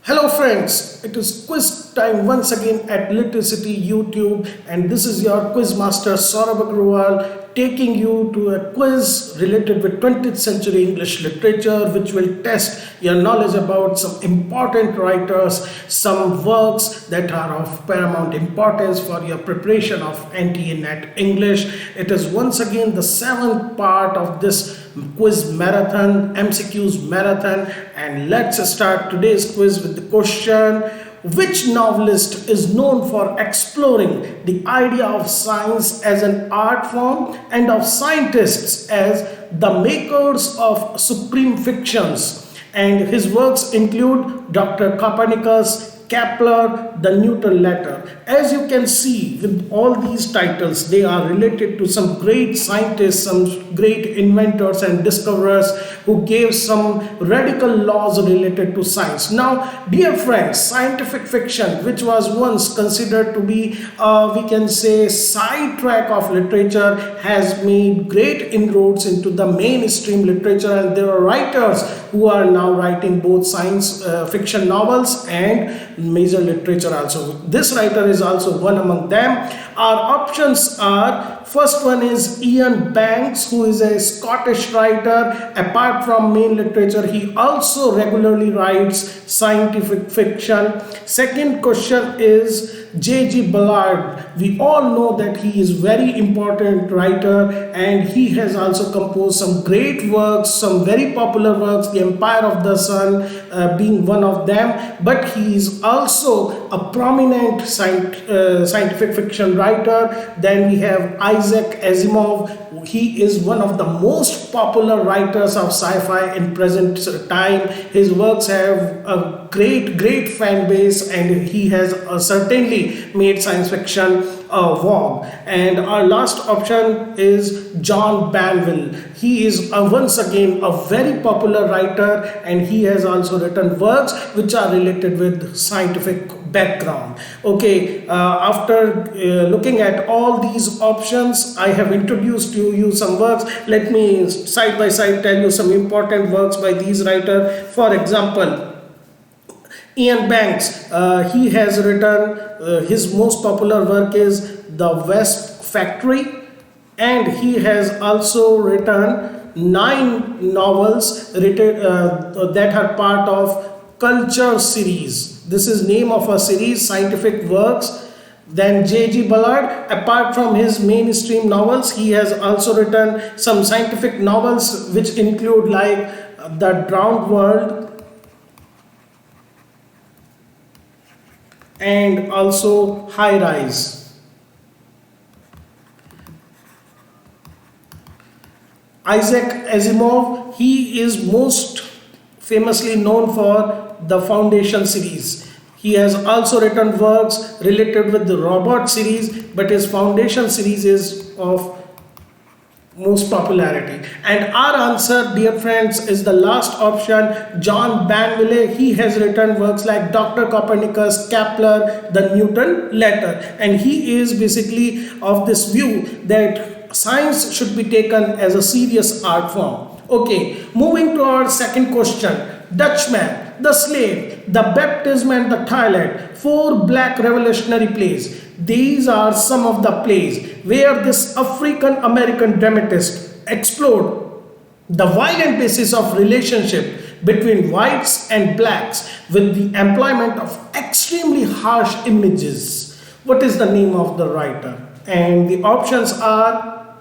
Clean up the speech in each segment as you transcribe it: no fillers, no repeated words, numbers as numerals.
Hello friends, it is quiz time once again at Litecity YouTube, and this is your quiz master Sourabh taking you to a quiz related with 20th century English literature, which will test your knowledge about some important writers, some works that are of paramount importance for your preparation of NTA NET English. It is once again the seventh part of this quiz marathon, MCQs marathon, and let's start today's quiz with the question: which novelist is known for exploring the idea of science as an art form and of scientists as the makers of supreme fictions? And his works include Dr. Copernicus, Kepler, the Newton letter. As you can see with all these titles, they are related to some great scientists, some great inventors and discoverers who gave some radical laws related to science. Now, dear friends, scientific fiction, which was once considered to be, we can say, sidetrack of literature, has made great inroads into the mainstream literature, and there are writers who are now writing both science fiction novels and major literature also. This writer is also one among them. Our options are: first one is Ian Banks, who is a Scottish writer. Apart from main literature, he also regularly writes scientific fiction. Second question is J.G. Ballard. We all know that he is very important writer, and he has also composed some great works, some very popular works, The Empire of the Sun being one of them. But he is also a prominent scientific fiction writer. Then we have Isaac Asimov. He is one of the most popular writers of sci-fi in present time. His works have a great fan base, and he has certainly made science fiction a vogue. And our last option is John Banville. He is once again a very popular writer, and he has also written works which are related with scientific background. Okay, after looking at all these options, I have introduced to you some works. Let me side by side tell you some important works by these writers. For example, Ian Banks, he has written, his most popular work is The West Factory, and he has also written 9 novels that are part of Culture series. This is name of a series, scientific works. Then J.G. Ballard, apart from his mainstream novels, he has also written some scientific novels which include like The Drowned World and also High Rise. Isaac Asimov, he is most famously known for the Foundation series. He has also written works related with the Robot series, but his Foundation series is of most popularity. And our answer, dear friends, is the last option, John Banville. He has written works like Dr. Copernicus, Kepler, the Newton letter, and he is basically of this view that science should be taken as a serious art form. Okay, moving to our second question. Dutchman, The Slave, The Baptism and the Toilet, 4 black revolutionary plays. These are some of the plays where this African American dramatist explored the violent basis of relationship between whites and blacks with the employment of extremely harsh images. What is the name of the writer? And the options are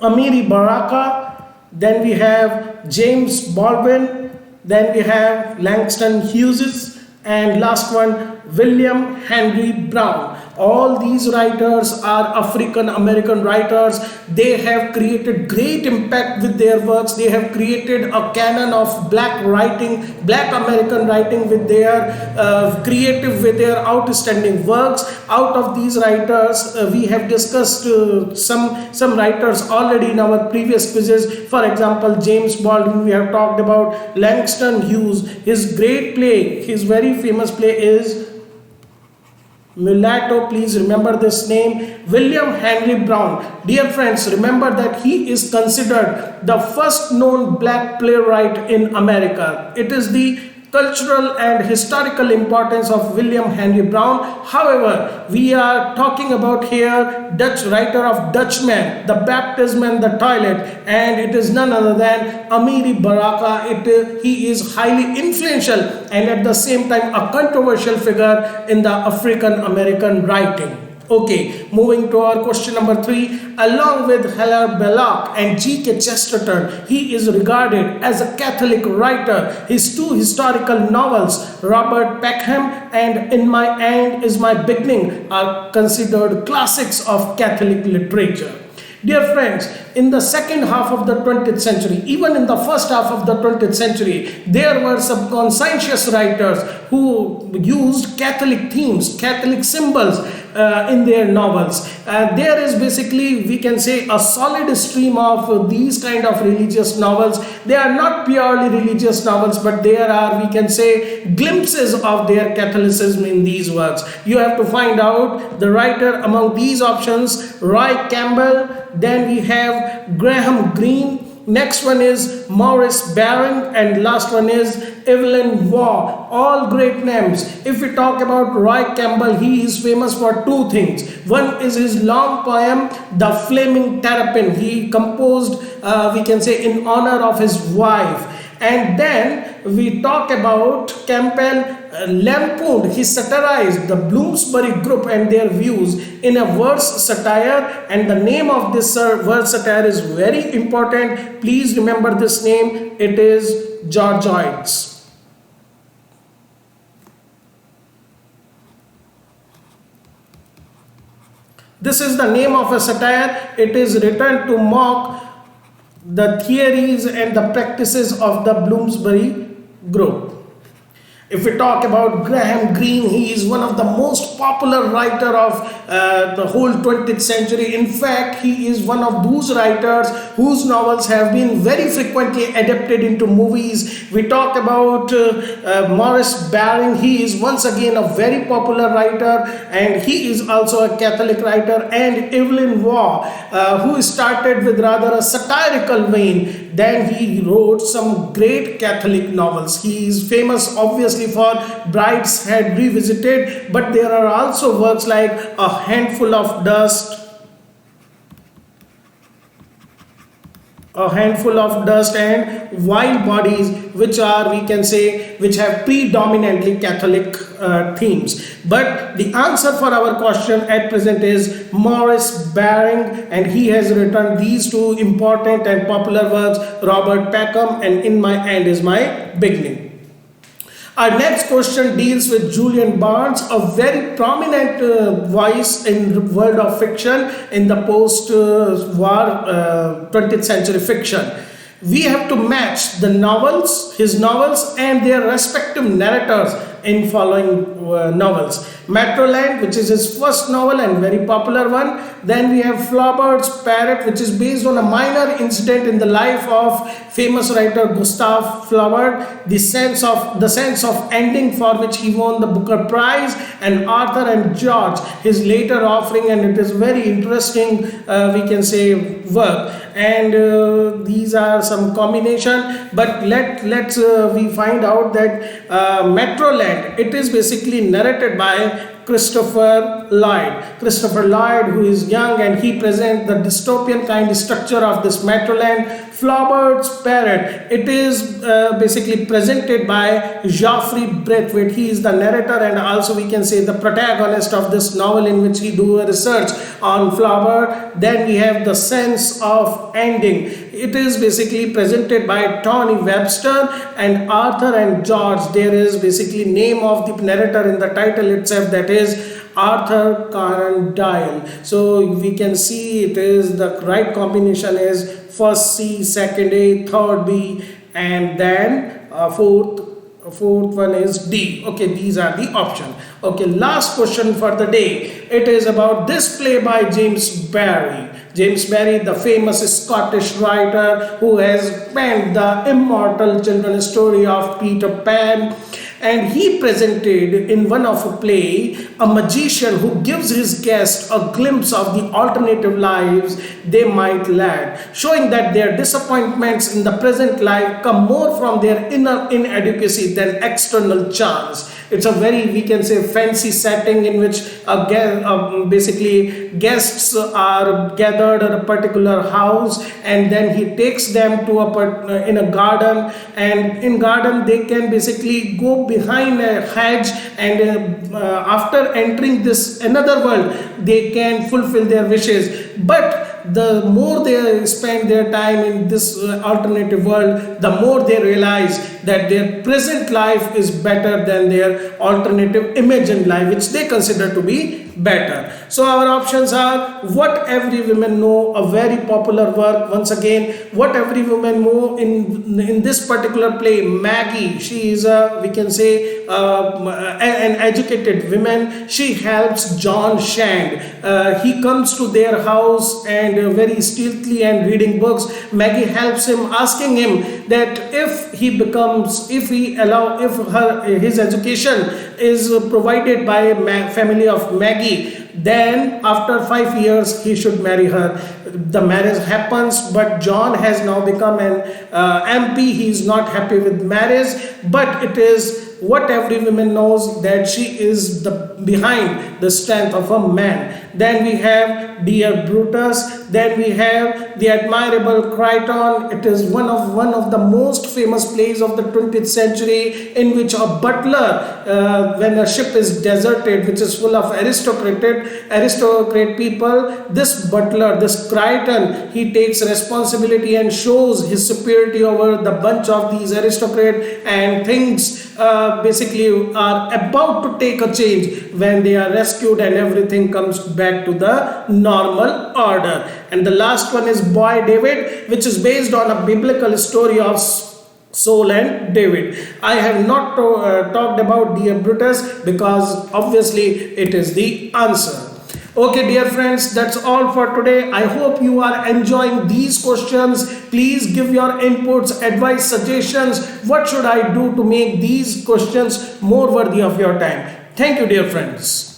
Amiri Baraka, then we have James Baldwin, then we have Langston Hughes, and last one, William Henry Brown. All these writers are African American writers. They have created great impact with their works. They have created a canon of black writing, black American writing with their creative, with their outstanding works. Out of these writers, we have discussed some writers already in our previous quizzes. For example, James Baldwin, we have talked about. Langston Hughes, his great play, his very famous play is Mulatto, please remember this name. William Henry Brown, dear friends, remember that he is considered the first known black playwright in America. It is the cultural and historical importance of William Henry Brown. However, we are talking about here Dutch writer of Dutchman, the baptism and the toilet, and it is none other than Amiri Baraka. He is highly influential and at the same time a controversial figure in the African American writing. Okay, moving to our question number 3. Along with Hilaire Belloc and G.K. Chesterton, he is regarded as a Catholic writer. His 2 historical novels, Robert Peckham and In My End Is My Beginning, are considered classics of Catholic literature. Dear friends, in the second half of the 20th century, even in the first half of the 20th century, there were some conscientious writers who used Catholic themes, Catholic symbols in their novels. There is basically, we can say, a solid stream of these kind of religious novels. They are not purely religious novels, but there are, we can say, glimpses of their Catholicism in these works. You have to find out the writer among these options: Roy Campbell, then we have Graham Greene, next one is Maurice Barring, and last one is Evelyn Waugh. All great names. If we talk about Roy Campbell, he is famous for 2 things. One is his long poem, The Flaming Terrapin. He composed, we can say, in honor of his wife. And then we talk about Campbell lampooned, he satirized the Bloomsbury group and their views in a verse satire, and the name of this verse satire is very important. Please remember this name. It is Georgiades. This is the name of a satire. It is written to mock the theories and the practices of the Bloomsbury group. If we talk about Graham Greene, he is one of the most popular writer of the whole 20th century. In fact, he is one of those writers whose novels have been very frequently adapted into movies. We talk about Maurice Barring. He is once again a very popular writer, and he is also a Catholic writer. And Evelyn Waugh, who started with rather a satirical vein, then he wrote some great Catholic novels. He is famous obviously for Brideshead Revisited, but there are also works like A Handful of Dust, and Wild Bodies, which are, we can say, which have predominantly Catholic themes. But the answer for our question at present is Maurice Barring, and he has written these 2 important and popular works, Robert Peckham and In My End Is My Beginning. Our next question deals with Julian Barnes, a very prominent voice in the world of fiction in the post-war 20th century fiction. We have to match the novels, his novels, and their respective narrators in following novels. Metroland, which is his first novel and very popular one. Then we have Flaubert's Parrot, which is based on a minor incident in the life of famous writer Gustave Flaubert. The Sense of Ending, for which he won the Booker Prize, and Arthur and George, his later offering, and it is very interesting, we can say, work. And these are some combination, but let's we find out that Metroland, it is basically narrated by Christopher Lloyd. Christopher Lloyd, who is young, and he presents the dystopian kind structure of this Metroland. Flaubert's Parrot, it is basically presented by Geoffrey Braithwaite. He is the narrator and also, we can say, the protagonist of this novel, in which he do a research on Flaubert. Then we have The Sense of Ending. It is basically presented by Tony Webster and Arthur and George. There is basically name of the narrator in the title itself, that is Arthur Conan Doyle. So we can see it is the right combination is first C, second A, third B, and then fourth one is D. Okay, these are the options. Okay, last question for the day. It is about this play by James Barrie. James Barrie, the famous Scottish writer who has penned the immortal children's story of Peter Pan. and he presented in one of a play a magician who gives his guests a glimpse of the alternative lives they might lead, showing that their disappointments in the present life come more from their inner inadequacy than external chance. It's a very, we can say, fancy setting in which basically guests are gathered at a particular house, and then he takes them to in a garden, and in garden they can basically go behind a hedge, and after entering this another world they can fulfill their wishes. But the more they spend their time in this alternative world, the more they realize that their present life is better than their alternative imagined life, which they consider to be better. So our options are What Every Woman Know, a very popular work. Once again, What Every Woman Know, in this particular play, Maggie, she is a, we can say, an educated woman. She helps John Shand. He comes to their house and very stealthily and reading books. Maggie helps him, asking him that if his education is provided by a family of Maggie, then after 5 years he should marry her. The marriage happens, but John has now become an MP. He is not happy with marriage, but it is what every woman knows, that she is behind the strength of a man. Then we have Dear Brutus. Then we have The Admirable Crichton. It is one of the most famous plays of the 20th century, in which a butler, when a ship is deserted, which is full of aristocrat people, this butler, this Crichton, he takes responsibility and shows his superiority over the bunch of these aristocrats, and things basically are about to take a change when they are rescued and everything comes back to the normal order. And the last one is Boy David, which is based on a biblical story of Saul and David. I have not talked about Dear Brutus because obviously it is the answer. Okay, dear friends, that's all for today. I hope you are enjoying these questions. Please give your inputs, advice, suggestions. What should I do to make these questions more worthy of your time? Thank you, dear friends.